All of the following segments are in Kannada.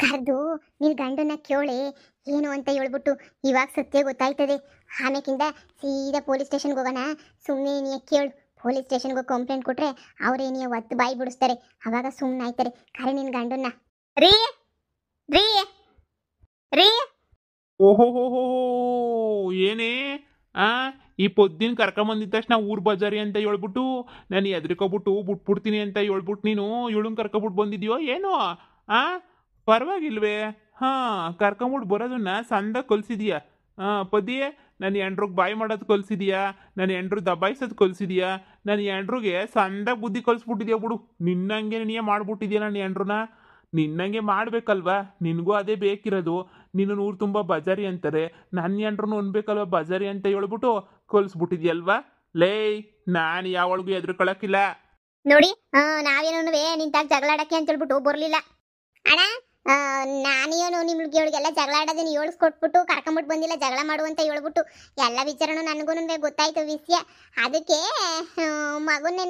ಕರೆದು ನಿನ್ನ ಗಂಡನ ಕೇಳಿ ಏನು ಅಂತ ಹೇಳ್ಬಿಟ್ಟು ಇವಾಗ ಸತ್ಯ ಗೊತ್ತಾಯ್ತದೆ. ಆಮೇಕಿಂದ ಸೀದಾ ಪೊಲೀಸ್ ಸ್ಟೇಷನ್ಗೆ ಹೋಗೋಣ. ಸುಮ್ಮನೆ ನೀ ಕೇಳು, ಪೊಲೀಸ್ ಸ್ಟೇಷನ್ಗೆ ಹೋಗಿ ಕಂಪ್ಲೇಂಟ್ ಕೊಟ್ರೆ ಅವರೇನಿಯ ಒತ್ತು ಬಾಯಿ ಬಿಡಿಸ್ತಾರೆ. ಅವಾಗ ಸುಮ್ಮನೆ ಆಯ್ತಾರೆ. ಕರೆ ನಿನ್ನ ಗಂಡನ್ನ. ರೀ ರೀ ರೀ ಓಹೋಹೋಹೋ, ಏನೇ ಆ ಈ ಪೊದ್ದಿನ ಕರ್ಕೊಂಬಂದಿದ ತಕ್ಷಣ ಊರ್ ಬಜಾರಿ ಅಂತ ಹೇಳ್ಬಿಟ್ಟು ನಾನು ಎದ್ರಿಕೊಬಿಟ್ಟು ಬಿಟ್ಬಿಡ್ತೀನಿ ಅಂತ ಹೇಳ್ಬಿಟ್ಟು ನೀನು ಇವಳನ್ನ ಕರ್ಕೊಬಿಟ್ಟು ಬಂದಿದ್ಯೋ ಏನೋ? ಆ ಪರವಾಗಿಲ್ವೇ? ಹಾ, ಕರ್ಕೊಂಬಿಟ್ಟು ಬರೋದನ್ನ ಸಂದ ಕಲ್ಸಿದ್ಯಾ? ಪದಿಯೇ ನನ್ನ ಎಂಡ್ರಿಗೆ ಬಾಯಿ ಮಾಡೋದು ಕಲ್ಸಿದ್ಯಾ? ನನ್ನ ಎಂಡ್ರು ದಬಾಯಿಸೋದು ಕಲ್ಸಿದ್ಯಾ? ನನ್ನ ಎಂಡ್ರಿಗೆ ಸಂದ ಬುದ್ಧಿ ಕಲ್ಸ್ಬಿಟ್ಟಿದ್ಯಾ ಬಿಡು. ನಿನ್ನಂಗೆ ನೀನೇ ಮಾಡ್ಬಿಟ್ಟಿದ್ಯಾ ನನ್ನ ಎಂಡ್ರನ್ನ. ನಿನ್ನಂಗೆ ಮಾಡ್ಬೇಕಲ್ವಾ? ನಿನಗೂ ಅದೇ ಬೇಕಿರೋದು. ನೀನು ಊರು ತುಂಬ ಬಜಾರಿ ಅಂತಾರೆ, ನನ್ನ ಎಂಡ್ರನ್ನು ಅನ್ಬೇಕಲ್ವ ಬಜಾರಿ ಅಂತ ಹೇಳ್ಬಿಟ್ಟು ಕಲ್ಸ್ಬಿಟ್ಟಿದ್ಯಲ್ವಾ? ಲೇ, ನಾನು ಯಾವಳಿಗೂ ಎದ್ರುಕೊಳಕ್ಕಿಲ್ಲ ನೋಡಿ. ನಾವೇನೋ ನಿಂತಾಗ ಜಗಳ ಆಡಕ್ಕೆ ಅಂತ ಹೇಳ್ಬಿಟ್ಟು ಬರಲಿಲ್ಲ ಅಣ್ಣ. ನಾನೇನು ನಿಮ್ಗೆ ಇವಳಿಗೆಲ್ಲ ಜಗಳ ಆಡೋದನ್ನ ಹೇಳ್ಸ್ಕೊಟ್ಬಿಟ್ಟು ಕರ್ಕೊಂಬಿಟ್ಟು ಬಂದಿಲ್ಲ, ಜಗಳ ಮಾಡುವಂತ ಹೇಳ್ಬಿಟ್ಟು. ಎಲ್ಲ ವಿಚಾರನೂ ನನಗೂ ಗೊತ್ತಾಯ್ತು ವಿಷಯ. ಅದಕ್ಕೆ ಮಗುನ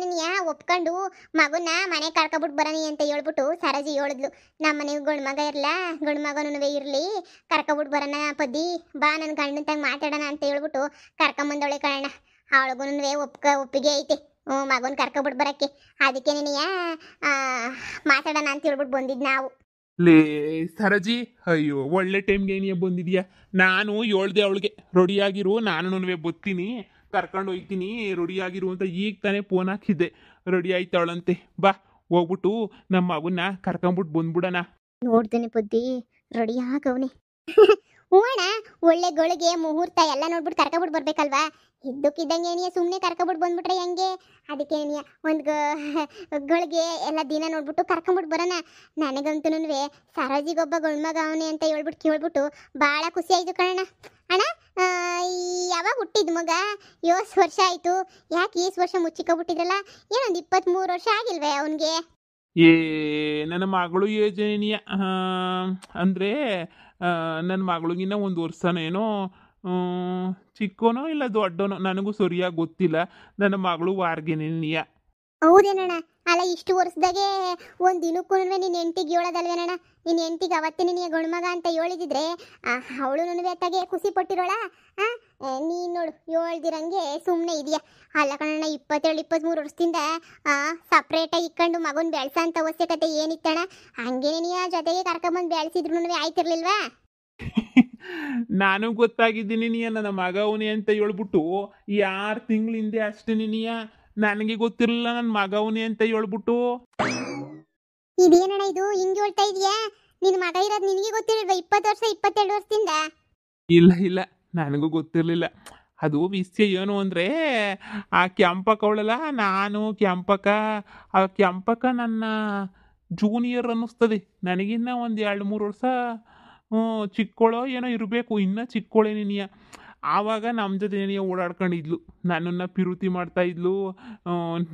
ಒಪ್ಕೊಂಡು ಮಗುನ ಮನೆ ಕರ್ಕೊಬಿಟ್ಟು ಬರೋನಿ ಅಂತ ಹೇಳ್ಬಿಟ್ಟು ಸರೋಜಿ ಹೇಳಿದ್ಲು. ನಮ್ಮ ಮನೆಗೆ ಗಂಡು ಮಗ ಇರಲ್ಲ, ಗಂಡು ಮಗನೂ ಇರಲಿ, ಕರ್ಕೊಬಿಟ್ಟು ಬರೋಣ ಪದ್ದಿ ಬಾ, ನನ್ನ ಗಂಡಂತಾಗ ಮಾತಾಡೋಣ ಅಂತ ಹೇಳ್ಬಿಟ್ಟು ಕರ್ಕೊಂಬಂದವಳೆ ಕಣ. ಅವಳಿಗೂ ಒಪ್ಪಿಗೆ ಐತೆ ಮಗನ ಕರ್ಕೊಬಿಟ್ಟು ಬರೋಕ್ಕೆ. ಅದಕ್ಕೆ ನೀನು ಮಾತಾಡೋಣ ಅಂತ ಹೇಳ್ಬಿಟ್ಟು ಬಂದಿದ್ದು ನಾವು. ಲೇ ಸರಜಿ, ಅಯ್ಯೋ ಒಳ್ಳೆ ಟೈಮ್ಗೆ ಏನಿಯ ಬಂದಿದ್ಯಾ. ನಾನು ಹೇಳ್ದೆ ಅವಳಿಗೆ ರೆಡಿಯಾಗಿರು, ನಾನು ಬತ್ತೀನಿ, ಕರ್ಕೊಂಡು ಹೋಗ್ತೀನಿ, ರೆಡಿಯಾಗಿರು ಅಂತ ಈಗ ತಾನೇ ಫೋನ್ ಹಾಕಿದ್ದೆ. ರೆಡಿ ಆಯ್ತಾವಳಂತೆ. ಬಾ ಹೋಗ್ಬಿಟ್ಟು ನಮ್ಮ ಮಗುನ ಕರ್ಕೊಂಬಿಟ್ಟು ಬಂದ್ಬಿಡೋಣ. ನೋಡ್ತೇನೆ ಪದ್ದಿ, ರೆಡಿ ಆಗವನೆ. ಹ್ಞೂ ಅಣ್ಣ, ಒಳ್ಳೆ ಗಳಿಗೆ ಮುಹೂರ್ತ ಎಲ್ಲ ನೋಡ್ಬಿಟ್ಟು ಕರ್ಕೊಬಿಟ್ಟು ಬರ್ಬೇಕಲ್ವಾ? ಇದ್ದಕ್ಕಿದ್ದಂಗೆ ಏನಿಯ ಸುಮ್ಮನೆ ಕರ್ಕೊಬಿಟ್ಟು ಬಂದ್ಬಿಟ್ರೆ ಹೆಂಗೆ? ಅದಕ್ಕೆ ಏನಿಯ ಒಂದು ಗಳಿಗೆ ಎಲ್ಲ ದಿನ ನೋಡ್ಬಿಟ್ಟು ಕರ್ಕೊಂಬಿಟ್ಟು ಬರೋಣ. ನನಗಂತೂ ಸರೋಜಿಗೊಬ್ಬ ಗಂಡು ಮಗ ಅವನೇ ಅಂತ ಕೇಳ್ಬಿಟ್ಟು ಭಾಳ ಖುಷಿ ಆಯಿತು ಕಣಣ್ಣ. ಅಣ್ಣ, ಯಾವಾಗ ಹುಟ್ಟಿದ ಮಗ? 7 ವರ್ಷ ಆಯಿತು. ಯಾಕೆ ಈ ವರ್ಷ ಮುಚ್ಚಿಕೊಬಿಟ್ಟಿದ್ರಲ್ಲ? ಏನೊಂದು 23 ವರ್ಷ ಆಗಿಲ್ವೇ ಅವನಿಗೆ? ಏ ನನ್ನ ಮಗಳು ಯೋಜನೆಯ ಅಂದರೆ ನನ್ನ ಮಗಳಿಗಿನ್ನ 1 ವರ್ಷನೇನೋ ಚಿಕ್ಕನೋ ಇಲ್ಲ ದೊಡ್ಡನೋ ನನಗೂ ಸರಿಯಾಗಿ ಗೊತ್ತಿಲ್ಲ. ನನ್ನ ಮಗಳು ವಾರ್ಗೆನೆಯ. ಹೌದೇನಣ್ಣ? ಅಲ್ಲ, ಇಷ್ಟು ವರ್ಷದಾಗೆ ಒಂದು ದಿನಕ್ಕೂ ನಿನ್ನ ಹೆಂಡ್ತಿಗೆ ಹೇಳೋದಲ್ವೇನಣ್ಣ? ನಿನ್ನ ಹೆಂಡ್ತಿಗೆ ಅವತ್ತೇ ನಿನಗೆ ಗಂಡು ಮಗ ಅಂತ ಹೇಳಿದಿದ್ರೆ ಅವಳು ಅತ್ತಾಗೆ ಖುಷಿ ಪಟ್ಟಿರೋಳ. ನೀನು ನೋಡು ಹೇಳ್ದಿರಂಗೆ ಸುಮ್ಮನೆ ಇದೆಯಾ. ಅಲ್ಲ ಕಣಣ್ಣ, 22-23 ವರ್ಷದಿಂದ ಸಪ್ರೇಟಾಗಿ ಇಕ್ಕೊಂಡು ಮಗನ ಬೆಳೆಸೋ ಅಂತ ಅವಶ್ಯಕತೆ ಏನಿತ್ತಣ್ಣ? ಹಂಗೇನೆ ನೀ ಜೊತೆಗೆ ಕರ್ಕೊಂಬಂದು ಬೆಳೆಸಿದ್ರು ಆಯ್ತಿರ್ಲಿಲ್ವಾ? ನಾನು ಗೊತ್ತಾಗಿದ್ದೀನಿ ನೀಯ ನನ್ನ ಮಗ ಅವನೇ ಅಂತ ಹೇಳ್ಬಿಟ್ಟು 6 ತಿಂಗಳ ಹಿಂದೆ ಅಷ್ಟೇ ನೀಯ. ನನಗೆ ಗೊತ್ತಿರಲಿಲ್ಲ ನನ್ನ ಮಗ ಅವನೇ ಅಂತ ಹೇಳ್ಬಿಟ್ಟು. ಇದೇನಣ್ಣ ಇದು ಹಿಂಗೆ ಹೇಳ್ತಾ ಇದೀಯಾ? ನಿನ್ನ ಮಗ ಇರೋದು ನಿನಗೆ ಗೊತ್ತಿರಲ್ವಾ 20 ವರ್ಷ 22 ವರ್ಷದಿಂದ? ಇಲ್ಲ, ನನಗೂ ಗೊತ್ತಿರಲಿಲ್ಲ. ಅದು ವಿಷಯ ಏನು ಅಂದರೆ, ಆ ಕೆಂಪಕ್ಕ ಅವಳಲ್ಲ, ನಾನು ಆ ಕೆಂಪಕ್ಕ ನನ್ನ ಜೂನಿಯರ್ ಅನ್ನಿಸ್ತದೆ. ನನಗಿನ್ನ ಒಂದು 2-3 ವರ್ಷ ಚಿಕ್ಕೋಳೋ ಏನೋ ಇರಬೇಕು, ಇನ್ನೂ ಚಿಕ್ಕೋಳೆ ನೀನಿಯ. ಆವಾಗ ನಮ್ಮ ಜೊತೆ ನೀನಿಯ ಓಡಾಡ್ಕೊಂಡಿದ್ಲು, ನನ್ನನ್ನು ಪಿರುತಿ ಮಾಡ್ತಾಯಿದ್ಲು.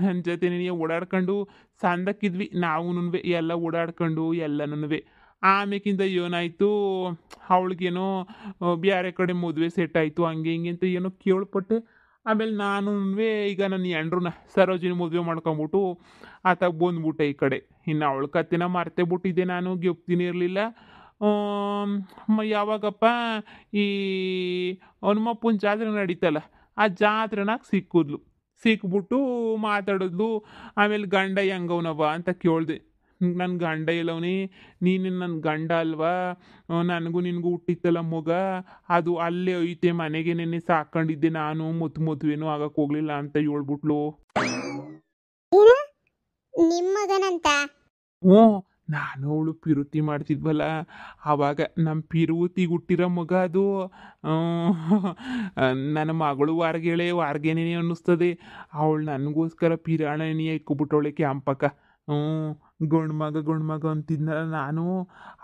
ನನ್ನ ಜೊತೆ ನೀನಿಯ ಓಡಾಡ್ಕೊಂಡು ಸಂದಕ್ಕಿದ್ವಿ ನಾವು ಎಲ್ಲ ಓಡಾಡ್ಕೊಂಡು ಎಲ್ಲನೂ. ಆಮೇಕಿಂದ ಏನಾಯಿತು, ಅವಳಿಗೇನೋ ಬೇರೆ ಕಡೆ ಮದುವೆ ಸೆಟ್ ಆಯಿತು, ಹಂಗೆ ಹಿಂಗೆ ಅಂತ ಏನೋ ಕೇಳ್ಪಟ್ಟೆ. ಆಮೇಲೆ ನಾನು ಈಗ ನನ್ನ ಎಂಡ್ರನ್ನ ಸರೋಜಿನ ಮದುವೆ ಮಾಡ್ಕೊಂಬಿಟ್ಟು ಆತಾಗ ಬಂದ್ಬಿಟ್ಟೆ ಈ ಕಡೆ. ಇನ್ನು ಅವಳ ಕತ್ತಿನ ಮರ್ತೇ ಬಿಟ್ಟಿದ್ದೆ ನಾನು, ಗೆಪ್ತೀನಿ ಇರಲಿಲ್ಲ. ಯಾವಾಗಪ್ಪ ಈ ಹನುಮಪ್ಪನ ಜಾತ್ರೆ ನಡೀತಲ್ಲ, ಆ ಜಾತ್ರೆನಾಗ ಸಿಕ್ಬಿಟ್ಟು ಮಾತಾಡಿದ್ಲು. ಆಮೇಲೆ ಗಂಡ ಹೆಂಗವನವ ಅಂತ ಕೇಳಿದೆ. ನನ್ನ ಗಂಡ ಇಲ್ಲವನಿ, ನೀನು ನನ್ನ ಗಂಡ ಅಲ್ವಾ? ನನಗೂ ನಿನಗೂ ಹುಟ್ಟಿತ್ತಲ್ಲ ಮಗ, ಅದು ಅಲ್ಲೇ ಐತೆ, ಮನೆಗೆ ನೆನ್ನೆ ಸಾಕೊಂಡಿದ್ದೆ ನಾನು, ಮದುವೆನೂ ಆಗಕ್ಕೆ ಹೋಗ್ಲಿಲ್ಲ ಅಂತ ಹೇಳ್ಬಿಟ್ಲು. ನಿಮ್ಮ ಮಗನಂತ? ಹ್ಞೂ, ನಾನು ಅವಳು ಪಿರುತಿ ಮಾಡ್ತಿದ್ವಲ್ಲ, ಆವಾಗ ನಮ್ಮ ಪಿರುತಿಗೆ ಹುಟ್ಟಿರೋ ಮಗ ಅದು. ನನ್ನ ಮಗಳು ವಾರ್ಗೆನೇ ಅನ್ನಿಸ್ತದೆ. ಅವಳು ನನಗೋಸ್ಕರ ಪಿರಾಣನೆಯ ಇಕ್ಕೊಬಿಟ್ಟವಳೆ ಕ್ಯಾಂಪಕ್ಕ. ಗಂಡು ಮಗ ಅಂತಿದ್ನಲ್ಲ ನಾನು.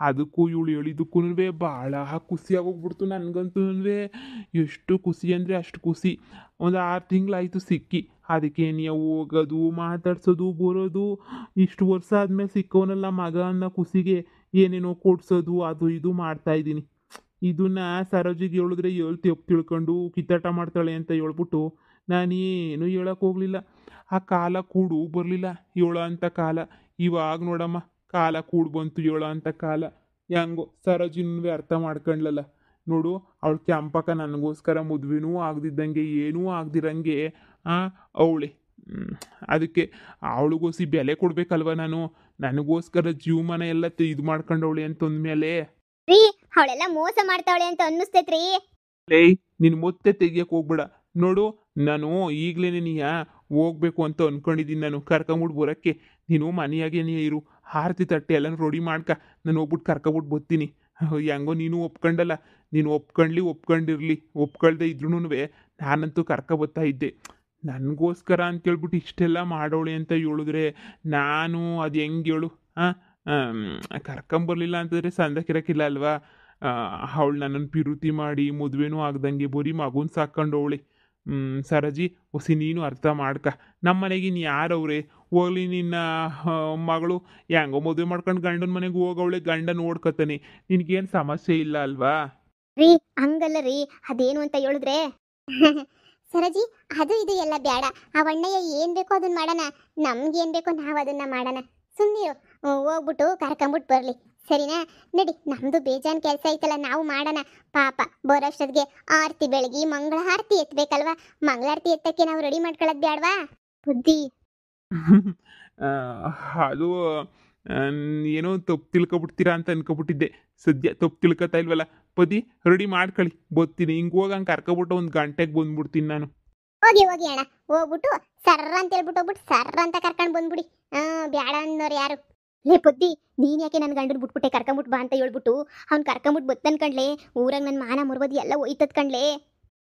ಅದಕ್ಕೂ ಇವಳು ಹೇಳಿದ್ದಕ್ಕೂ ಭಾಳ ಖುಷಿಯಾಗೋಗ್ಬಿಡ್ತು ನನಗಂತೂ. ಎಷ್ಟು ಖುಷಿ ಅಂದರೆ ಅಷ್ಟು ಖುಷಿ. ಒಂದು 6 ತಿಂಗಳಾಯಿತು ಸಿಕ್ಕಿ. ಅದಕ್ಕೆ ನೀವು ಹೋಗೋದು, ಮಾತಾಡ್ಸೋದು, ಬರೋದು. ಇಷ್ಟು ವರ್ಷ ಆದಮೇಲೆ ಸಿಕ್ಕವನಲ್ಲ ಮಗ ಅನ್ನೋ ಖುಷಿಗೆ ಏನೇನೋ ಕೊಡ್ಸೋದು, ಅದು ಇದು ಮಾಡ್ತಾಯಿದ್ದೀನಿ. ಇದನ್ನು ಸರೋಜಿಗೆ ಹೇಳಿದ್ರೆ ತಿಳ್ಕೊಂಡು ಕಿತ್ತಾಟ ಮಾಡ್ತಾಳೆ ಅಂತ ಹೇಳ್ಬಿಟ್ಟು ನಾನೇನು ಹೇಳಕ್ಕೆ ಹೋಗಲಿಲ್ಲ. ಆ ಕಾಲ ಕೂಡು ಬರಲಿಲ್ಲ ಹೇಳೋ ಅಂಥ ಕಾಲ. ಇವಾಗ ನೋಡಮ್ಮ, ಕಾಲ ಕೂಡು ಬಂತು ಹೇಳೋ ಅಂಥ ಕಾಲ. ಹೆಂಗೋ ಸರೋಜಿನೂ ಅರ್ಥ ಮಾಡ್ಕೊಂಡ್ಲಲ್ಲ. ನೋಡು ಅವಳು ಕೆಂಪಕ್ಕ ನನಗೋಸ್ಕರ ಮದುವೆನೂ ಆಗದಿದ್ದಂಗೆ ಏನೂ ಆಗದಿರಂಗೆ ಅವಳೆ. ಅದಕ್ಕೆ ಅವಳಿಗೋಸಿ ಬೆಲೆ ಕೊಡ್ಬೇಕಲ್ವ ನಾನು. ನನಗೋಸ್ಕರ ಜೀವಮಾನ ಎಲ್ಲ ಇದು ಮಾಡ್ಕೊಂಡವಳೆ ಅಂತಂದ್ಮೇಲೆ ರೀ ಅವಳೆಲ್ಲ ಮೋಸ ಮಾಡ್ತಾವಳೆ ಅಂತ ಅನ್ನಿಸ್ತೈತ್ರಿ. ಏಯ್ ನೀನು ಮತ್ತೆ ತೆಗಿಯಕ್ಕೆ ಹೋಗ್ಬೇಡ. ನೋಡು ನಾನು ಈಗಲೇ ನೀಯ ಹೋಗ್ಬೇಕು ಅಂತ ಅನ್ಕೊಂಡಿದ್ದೀನಿ. ನಾನು ಕರ್ಕೊಂಬಿಟ್ಟು ಬರೋಕ್ಕೆ ನೀನು ಮನೆಯಾಗೇನೇ ಇರು. ಆರತಿ ತಟ್ಟೆ ಎಲ್ಲ ರೆಡಿ ಮಾಡ್ಕ, ನಾನು ಹೋಗ್ಬಿಟ್ಟು ಕರ್ಕೊಬಿಟ್ಟು ಬರ್ತೀನಿ. ಹೆಂಗೋ ನೀನು ಒಪ್ಕೊಂಡಲ್ಲ, ನೀನು ಒಪ್ಕೊಂಡಿರಲಿ. ಒಪ್ಕೊಳ್ದೆ ಇದ್ರೂ ನಾನಂತೂ ಬರ್ತಾ ಇದ್ದೆ. ನನಗೋಸ್ಕರ ಅಂತೇಳ್ಬಿಟ್ಟು ಇಷ್ಟೆಲ್ಲ ಮಾಡೋಳೆ ಅಂತ ಹೇಳಿದ್ರೆ ನಾನು ಅದು ಹೆಂಗೆ ಹೇಳು? ಕರ್ಕೊಂಬರ್ಲಿಲ್ಲ ಅಂತಂದರೆ ಸಂದಕ್ಕಿರಕ್ಕಿಲ್ಲ ಅಲ್ವಾ? ಅವಳು ನನ್ನನ್ನು ಪಿರುತಿ ಮಾಡಿ ಮದುವೆನೂ ಆಗ್ದಂಗೆ ಬರೀ ಮಗುನ ಸಾಕೊಂಡವಳೆ. ಸರಜಿ ಹೊಸಿ ನೀನು ಅರ್ಥ ಮಾಡ್ಕ. ನಮ್ಮ ಮನೆಗೆ ಇನ್ನು ಯಾರವ್ರೆ? ಹೋಗ್ಲಿ ನಿನ್ನ ಮಗಳು ಹೆಂಗೋ ಮದುವೆ ಮಾಡ್ಕೊಂಡು ಗಂಡನ ಮನೆಗೆ ಹೋಗವಳೆ, ಗಂಡ ನೋಡ್ಕೊತಾನೆ. ನಿನಗೇನು ಸಮಸ್ಯೆ ಇಲ್ಲ ಅಲ್ವಾ? ರೀ ಹಂಗಲ್ಲ ರೀ, ಅದೇನು ಅಂತ ಹೇಳಿದ್ರೆ ಸರಜಿ ಅದು ಇದು ಎಲ್ಲ ಬೇಡ. ಆ ಅಣ್ಣಯ್ಯ ಏನ್ ಬೇಕೋ ಅದನ್ನ ಮಾಡೋಣ. ನಮ್ಗೇನ್ ಬೇಕೋ ನಾವು ಅದನ್ನ ಮಾಡೋಣ. ಸುಮ್ಮನಿರು, ಹೋಗ್ಬಿಟ್ಟು ಕರ್ಕೊಂಬಿಟ್ಟು ಬರ್ಲಿ, ಸರಿನಾ? ನಡಿ, ನಮ್ದು ಬೇಜಾನ್ ಕೆಲಸ ಐತಲ್ಲ, ನಾವು ಮಾಡೋಣ. ಪಾಪ ಬರೋಷ್ಟೊತ್ತಿಗೆ ಆರತಿ ಬೆಳಗಿ ಮಂಗಳ ಆರತಿ ಎತ್ತಬೇಕಲ್ವಾ? ಮಂಗಳಾರತಿ ಎತ್ತಕ್ಕೆ ನಾವು ರೆಡಿ ಮಾಡ್ಕೊಳ್ಳೋದು ಬೇಡವಾ? ಬುದ್ಧಿ ಅದು ಏನೋ ತಪ್ಪು ತಿಳ್ಕೊಬಿಡ್ತೀರಾ ಅಂತ ಅನ್ಕೊಬಿಟ್ಟಿದ್ದೆ. ಸದ್ಯ ತಪ್ಪು ತಿಳ್ಕೊತಾ ಇಲ್ವಲ್ಲ. ಪದಿ ರೆಡಿ ಮಾಡ್ಕೊಳ್ಳಿ, ಬರ್ತೀನಿ. ಹಿಂಗೆ ಹೋಗಂಗೆ ಕರ್ಕೊಬಿಟ್ಟು ಒಂದು ಗಂಟೆಗೆ ಬಂದ್ಬಿಡ್ತೀನಿ ನಾನು. ಹೋಗಿ ಹೋಗಿ ಅಣ್ಣ, ಹೋಗ್ಬಿಟ್ಟು ಸರ್ರ ಅಂತ ಹೇಳ್ಬಿಟ್ಟು ಹೋಗ್ಬಿಟ್ಟು ಸರ್ರ ಅಂತ ಕರ್ಕೊಂಡು ಬಂದ್ಬಿಡಿ. ಬ್ಯಾಡ ಅನ್ನೋರು ಯಾರು? ಲೇ ಬುದ್ಧಿ, ನೀನ್ ಯಾಕೆ ನನ್ನ ಗಂಡನ ಬಿಟ್ಬಿಟ್ಟೆ? ಕರ್ಕೊಂಬಿಟ್ಟು ಬಾ ಅಂತ ಹೇಳ್ಬಿಟ್ಟು ಅವ್ನು ಕರ್ಕೊಂಬಿಟ್ಟು ಬತ್ತನ್ಕಂಡ್ಲೆ. ಊರಾಗ ನನ್ನ ಮಾನ ಮುರ್ಬೋದು ಎಲ್ಲ ಹೋಯ್ತದ್ ಕಣ್ಲೆ.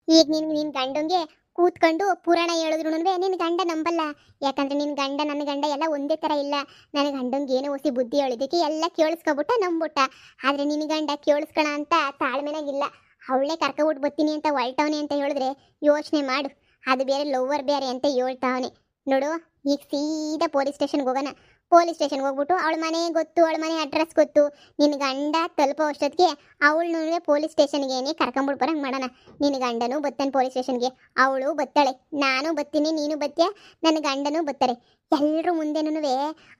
ಈಗ ನಿನ್ ಗಂಡಂಗೆ ಕೂತ್ಕೊಂಡು ಪುರಾಣ ಹೇಳಿದ್ರು ನಿನ್ನ ಗಂಡ ನಂಬಲ್ಲ. ಯಾಕಂದ್ರೆ ನಿನ್ನ ಗಂಡ ನನ್ನ ಗಂಡ ಎಲ್ಲ ಒಂದೇ ಥರ ಇಲ್ಲ. ನನ್ನ ಗಂಡಂಗೆ ಏನೋ ಹೊಸಿ ಬುದ್ಧಿ ಹೇಳಿದಕ್ಕೆ ಎಲ್ಲ ಕೇಳಿಸ್ಕೊಬಿಟ್ಟ ನಂಬಿಟ್ಟ. ಆದರೆ ನಿನ್ನ ಗಂಡ ಕೇಳಿಸ್ಕೊಳ ಅಂತ ತಾಳ್ಮೆನಾಗಿಲ್ಲ. ಅವಳೇ ಕರ್ಕೊಬಿಟ್ಟು ಬರ್ತೀನಿ ಅಂತ ಹೊರಟವನೆ ಅಂತ ಹೇಳಿದ್ರೆ ಯೋಚನೆ ಮಾಡು. ಅದು ಬೇರೆ ಲವ್ವರ್ ಬೇರೆ ಅಂತ ಹೇಳ್ತಾವನೆ ನೋಡು. ಈಗ ಸೀದಾ ಪೊಲೀಸ್ ಸ್ಟೇಷನ್ಗೆ ಹೋಗೋಣ. ಪೊಲೀಸ್ ಸ್ಟೇಷನ್ಗೆ ಹೋಗ್ಬಿಟ್ಟು ಅವಳ ಮನೆ ಗೊತ್ತು, ಅವಳ ಮನೆ ಅಡ್ರೆಸ್ ಗೊತ್ತು. ನಿನ್ನ ಗಂಡ ತಲುಪೋ ಅಷ್ಟೊತ್ತಿಗೆ ಅವಳನ್ನೂ ಪೊಲೀಸ್ ಸ್ಟೇಷನ್ಗೆ ಕರ್ಕೊಂಬಿಟ್ಟು ಬರಂಗೆ ಮಾಡೋಣ. ನಿನ್ನ ಗಂಡನೂ ಬತ್ತಾನೆ ಪೊಲೀಸ್ ಸ್ಟೇಷನ್ಗೆ, ಅವಳು ಬತ್ತಾಳೆ, ನಾನು ಬತ್ತೀನಿ, ನೀನು ಬತ್ತೀಯ, ನನ್ನ ಗಂಡನೂ ಬತ್ತಾರೆ. ಎಲ್ಲರೂ ಮುಂದೆನೂ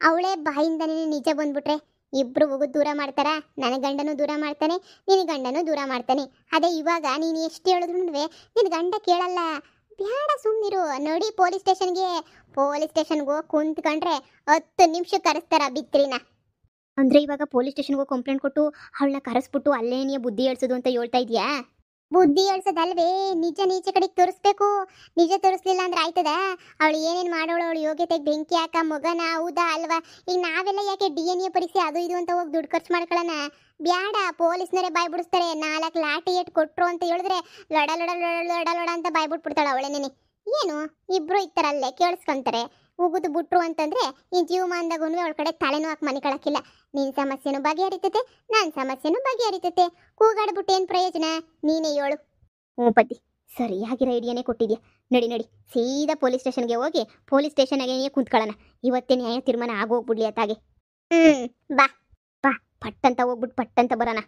ಅವಳೇ ಬಾಯಿಂದನೇ ನಿಜ ಬಂದ್ಬಿಟ್ರೆ ಇಬ್ರು ಹೋಗೋದು ದೂರ ಮಾಡ್ತಾರ. ನನ್ನ ಗಂಡನೂ ದೂರ ಮಾಡ್ತಾನೆ, ನಿನ್ನ ಗಂಡನೂ ದೂರ ಮಾಡ್ತಾನೆ. ಅದೇ ಇವಾಗ ನೀನು ಎಷ್ಟು ಹೇಳಿದ್ರು ನಿನ್ನ ಗಂಡ ಕೇಳಲ್ಲ. ಬೇಡ ಸುಮ್ಮನಿರು. ನೋಡಿ ಪೊಲೀಸ್ ಸ್ಟೇಷನ್ಗೆ ಹೋಗಿ ಕುಂತ್ಕೊಂಡ್ರೆ 10 ನಿಮಿಷ ಕರೆಸ್ತಾರ ಬಿತ್ರಿನ. ಅಂದ್ರೆ ಇವಾಗ ಪೊಲೀಸ್ ಸ್ಟೇಷನ್ಗೆ ಹೋಗಿ ಕಂಪ್ಲೇಂಟ್ ಕೊಟ್ಟು ಅವಳನ್ನ ಕರೆಸ್ಬಿಟ್ಟು ಅಲ್ಲೇ ನೀ ಬುದ್ಧಿ ಹೇಳ್ಸೋದು ಅಂತ ಹೇಳ್ತಾ ಇದೀಯಾ? ಬುದ್ಧಿ ಹೇಳ್ಸೋದಲ್ವೇ, ನಿಜ ನೀಚೆ ಕಡೆಗೆ ತೋರಿಸ್ಬೇಕು. ನಿಜ ತೋರಿಸ್ಲಿಲ್ಲ ಅಂದ್ರೆ ಆಯ್ತದ? ಅವಳು ಏನೇನು ಮಾಡೋಳು, ಅವಳು ಯೋಗ್ಯತೆಗೆ ಬೆಂಕಿ ಹಾಕ ಮಗನ, ಹೌದಾ ಅಲ್ವಾ? ಈಗ ನಾವೆಲ್ಲ ಯಾಕೆ DNA ಪರೀಕ್ಷೆ ಅದು ಇದು ಅಂತ ಹೋಗಿ ದುಡ್ಡು ಖರ್ಚು ಮಾಡ್ಕೊಳ್ಳೋಣ? ಬ್ಯಾಡ, ಪೊಲೀಸ್ನವರೇ ಬಾಯ್ ಬಿಡಿಸ್ತಾರೆ. 4 ಲಾಠಿ ಏಟ್ ಕೊಟ್ರು ಅಂತ ಹೇಳಿದ್ರೆ ಲಡ ಲಡ ಲಡ ಲಡ ಅಂತ ಬಾಯ್ ಬಿಟ್ಬಿಡ್ತಾಳೆ ಅವಳೇನೇನೆ. ಏನು ಇಬ್ರು ಇರ್ತಾರಲ್ಲೇ ಕೇಳಿಸ್ಕೊಂತಾರೆ. ಉಗಿದು ಬಿಟ್ರು ಅಂತಂದ್ರೆ ಈ ಜೀವಮಾನದಾಗೂ ಅವಳ ಕಡೆ ತಲೆನೂ ಹಾಕಿ ಮನೆ ಕಳಕಿಲ್ಲ. ನಿನ್ನ ಸಮಸ್ಯೆನೂ ಬಗೆಹರಿತೈತೆ, ನನ್ನ ಸಮಸ್ಯೆನೂ ಬಗೆಹರಿತೈತೆ. ಕೂಗಾಡ್ಬಿಟ್ಟು ಏನು ಪ್ರಯೋಜನ? ನೀನೇ ಹೇಳು. ಪತಿ ಸರಿಯಾಗಿರೋ ಐಡಿಯಾನೇ ಕೊಟ್ಟಿದ್ಯಾ. ನಡಿ ನಡಿ, ಸೀದಾ ಪೊಲೀಸ್ ಸ್ಟೇಷನ್ಗೆ ಹೋಗಿ ಪೊಲೀಸ್ ಸ್ಟೇಷನ್ಗೆ ಕುಂತ್ಕೊಳ್ಳೋಣ. ಇವತ್ತೇ ನ್ಯಾಯ ತೀರ್ಮಾನ ಆಗೋಗ್ಬಿಡ್ಲಿ ಅತ್ತಾಗೆ. ಬಾ ಬಾ, ಪಟ್ಟಂತ ಹೋಗ್ಬಿಟ್ಟು ಪಟ್ಟಂತ ಬರೋಣ.